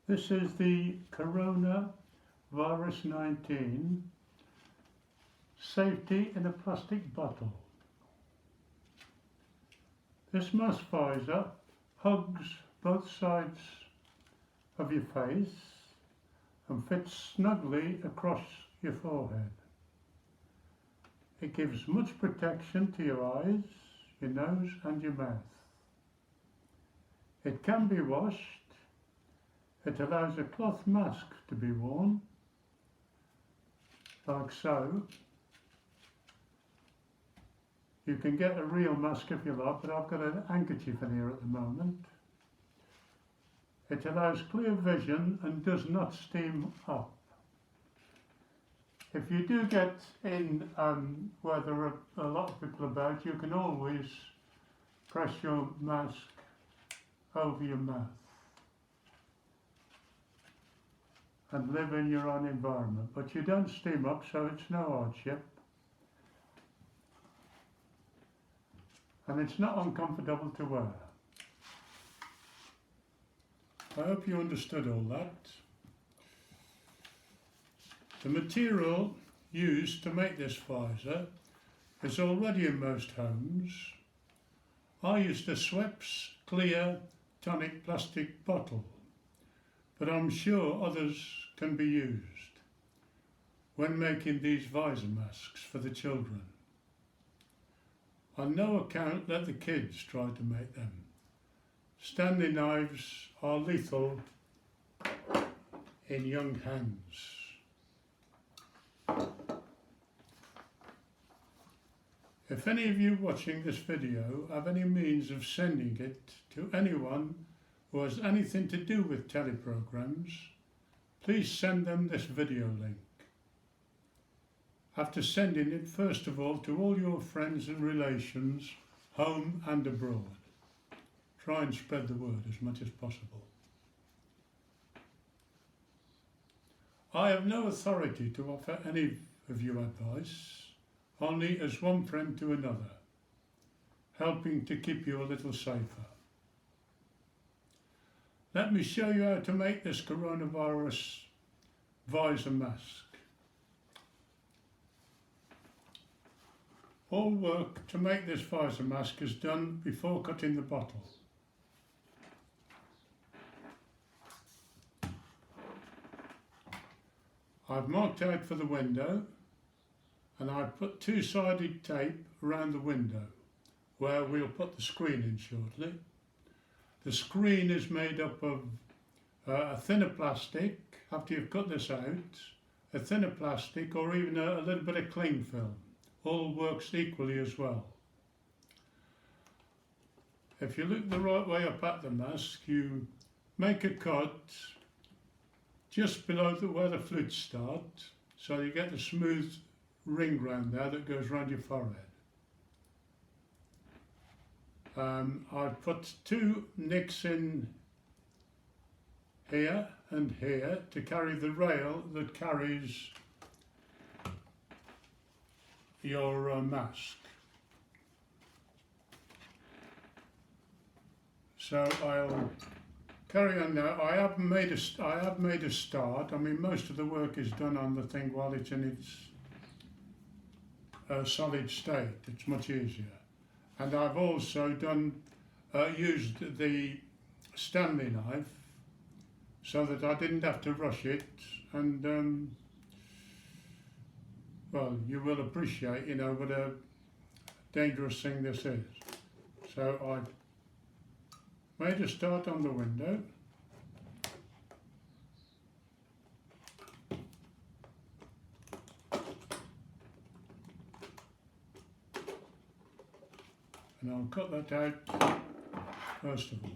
This is the Coronavirus 19 safety in a plastic bottle. This mask visor hugs both sides of your face and fits snugly across your forehead. It gives much protection to your eyes, your nose and your mouth. It can be washed. It allows a cloth mask to be worn, like so. You can get a real mask if you like, but I've got an handkerchief in here at the moment. It allows clear vision and does not steam up. If you do get in where there are a lot of people about, you can always press your mask over your mouth and live in your own environment, but you don't steam up, so it's no hardship. And it's not uncomfortable to wear. I hope you understood all that. The material used to make this visor is already in most homes. I used a Schweppes clear tonic plastic bottle, but I'm sure others can be used when making these visor masks for the children. On no account let the kids try to make them. Stanley knives are lethal in young hands. If any of you watching this video have any means of sending it to anyone who has anything to do with teleprograms, please send them this video link. After sending it, first of all, to all your friends and relations, home and abroad. Try and spread the word as much as possible. I have no authority to offer any of you advice, only as one friend to another, helping to keep you a little safer. Let me show you how to make this coronavirus visor mask. All work to make this visor mask is done before cutting the bottle. I've marked out for the window and I've put two-sided tape around the window where we'll put the screen in shortly. The screen is made up of a thinner plastic, after you've cut this out, a thinner plastic or even a little bit of cling film. All works equally as well. If you look the right way up at the mask, you make a cut just below where the flutes start, so you get the smooth ring round there that goes round your forehead. I've put two nicks in here and here to carry the rail that carries your mask. So I'll carry on now. I have made a start. I mean, most of the work is done on the thing while it's in its solid state. It's much easier. And I've also used the Stanley knife so that I didn't have to rush it. And well, you will appreciate, you know, what a dangerous thing this is. So I made a start on the window. And I'll cut that out first of all.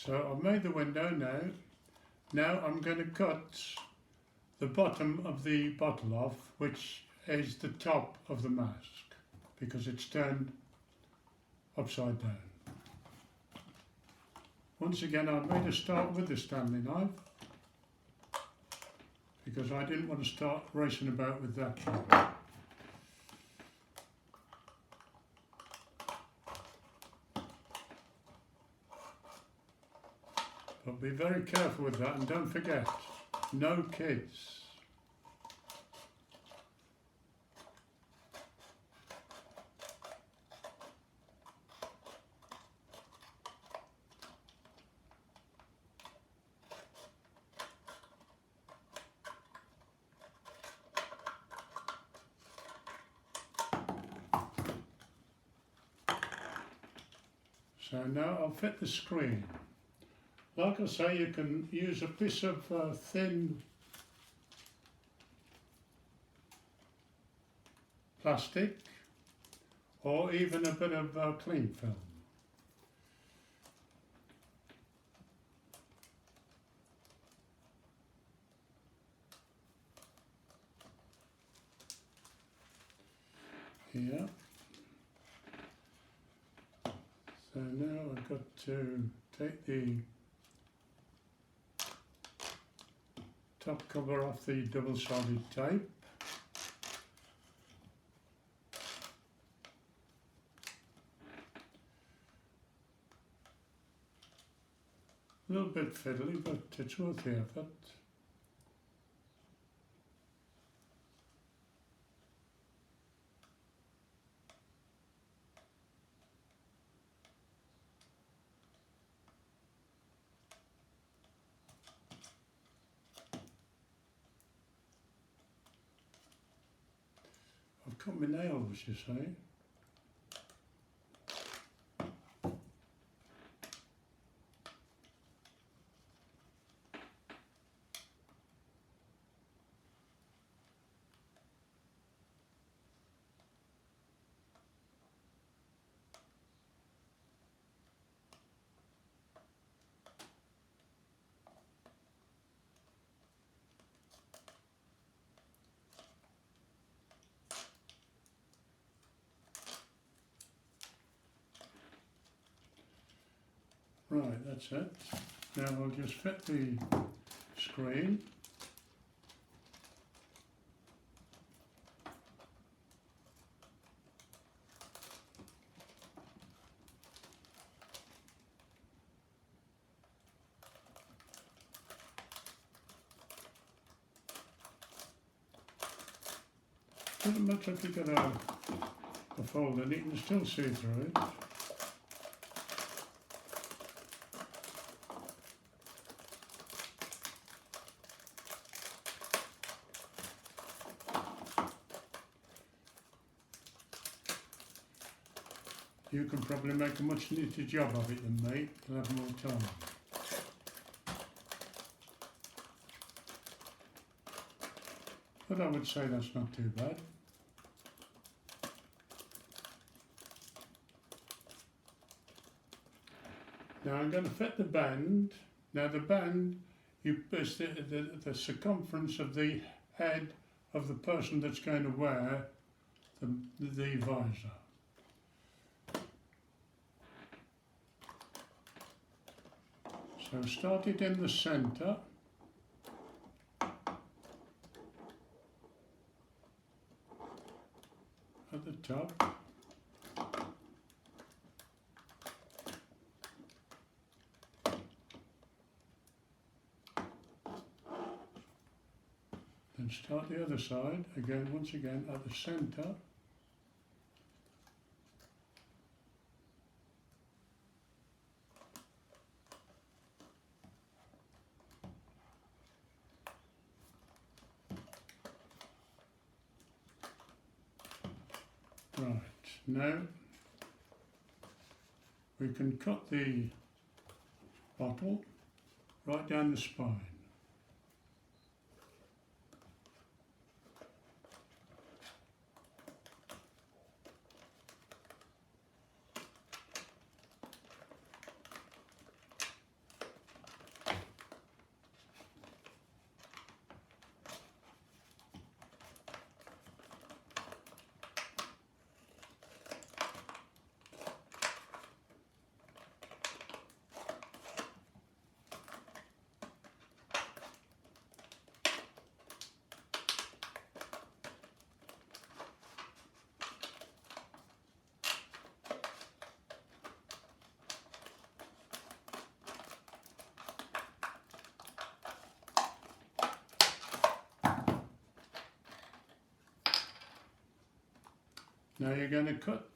So I've made the window now. Now I'm going to cut the bottom of the bottle off, which is the top of the mask, because it's turned upside down. Once again, I made a start with the Stanley knife, because I didn't want to start racing about with that one. But be very careful with that, and don't forget, no kids. So now I'll fit the screen. Like I say, you can use a piece of thin plastic or even a bit of cling film. Here. So now I've got to take the top cover off the double-sided tape. A little bit fiddly, but it's worth the effort. I've cut my nails, you see. Right, that's it. Now we'll just fit the screen. Doesn't matter if you get a fold in, you can still see through it. You can probably make a much neater job of it than me. You'll have more time. But I would say that's not too bad. Now I'm going to fit the band. Now the band is the circumference of the head of the person that's going to wear the visor. So start it in the centre. At the top. Then start the other side, again, once again, at the centre. Right, now we can cut the bottle right down the spine. Now you're going to cut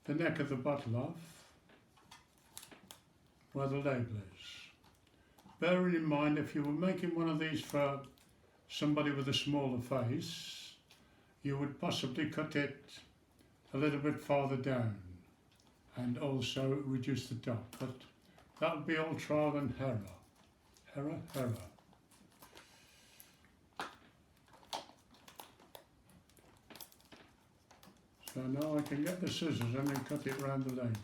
the neck of the bottle off where the label is. Bearing in mind, if you were making one of these for somebody with a smaller face, you would possibly cut it a little bit farther down and also reduce the top, but that would be all trial and error. Error. So now I can get the scissors and then cut it round the leg.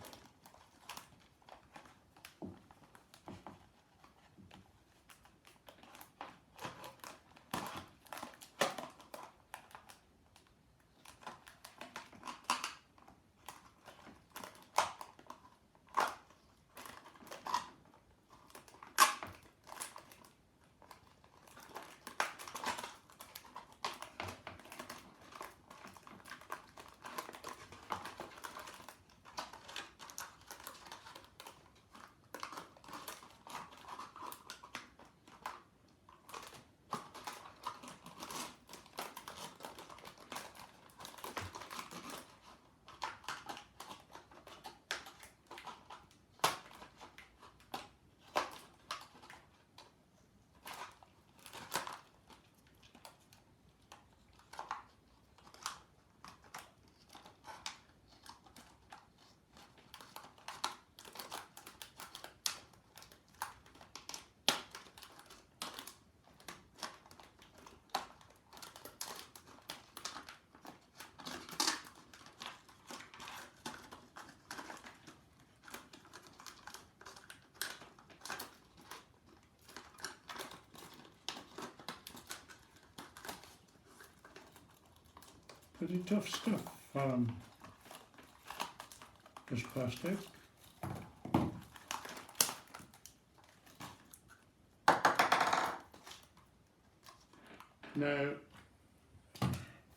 Pretty tough stuff, this plastic. Now,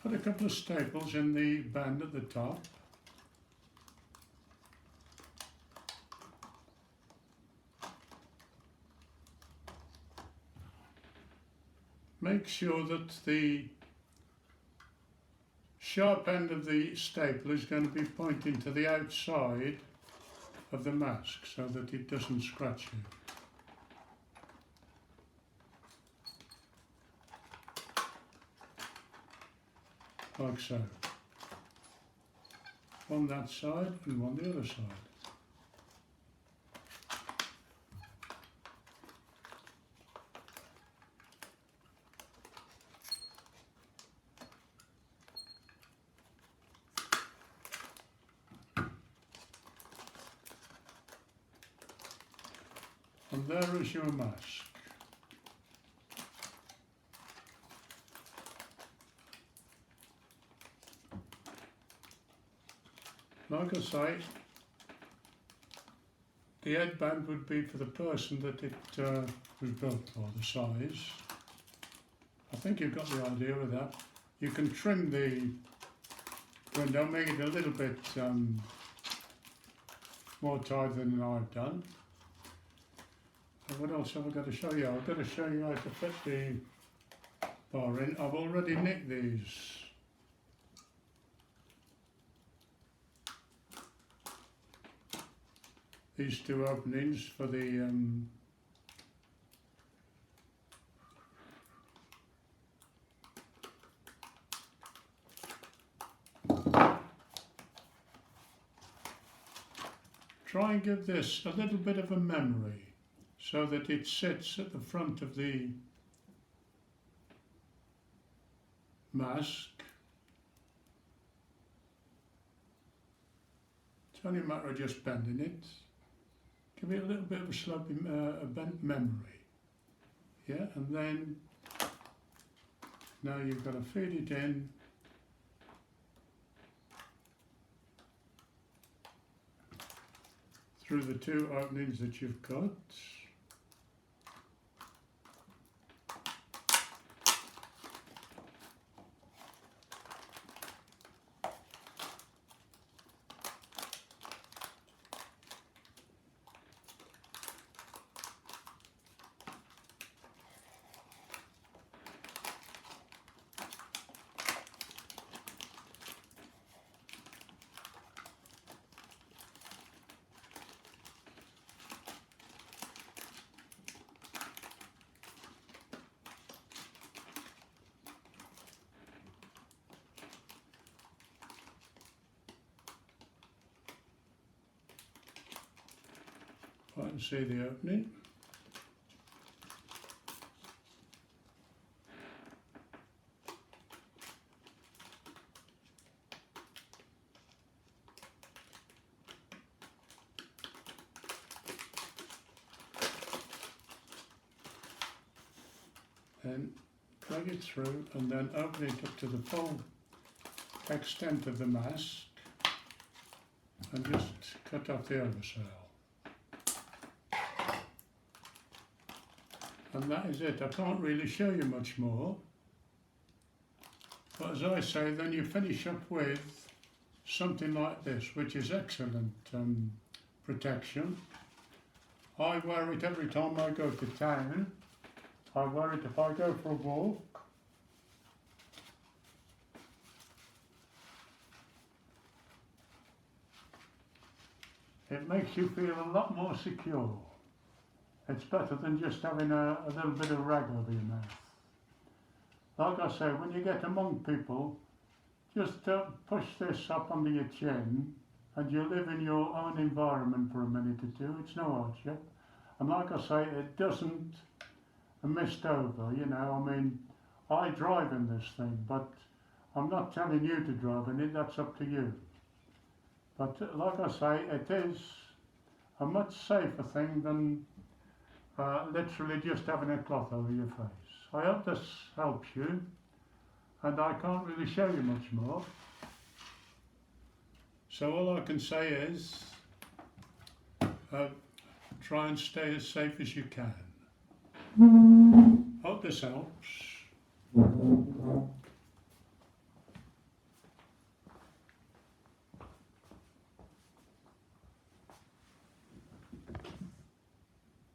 put a couple of staples in the band at the top. Make sure that the sharp end of the staple is going to be pointing to the outside of the mask so that it doesn't scratch you. Like so. One that side and one the other side. And there is your mask. Like I say, the headband would be for the person that it was built for, the size. I think you've got the idea of that. You can trim the window, make it a little bit more tight than I've done. And what else have I got to show you? I've got to show you how to fit the bar in. I've already nicked these two openings for the try and give this a little bit of a memory so that it sits at the front of the mask. It's only a matter of just bending it. Give it a little bit of a slopy bent memory. Yeah, and then now you've got to feed it in through the two openings that you've got. if I can see the opening. Then plug it through and then open it up to the full extent of the mask and just cut off the oversail. And that is it. I can't really show you much more. But as I say, then you finish up with something like this, which is excellent protection. I wear it every time I go to town. I wear it if I go for a walk. It makes you feel a lot more secure. It's better than just having a little bit of rag over your mouth. Like I say, when you get among people, just push this up under your chin and you live in your own environment for a minute or two. It's no hardship. And like I say, it doesn't mist over, you know. I mean, I drive in this thing, but I'm not telling you to drive in it, that's up to you. But like I say, it is a much safer thing than literally just having a cloth over your face. I hope this helps you, and I can't really show you much more. So all I can say is, try and stay as safe as you can. Hope this helps.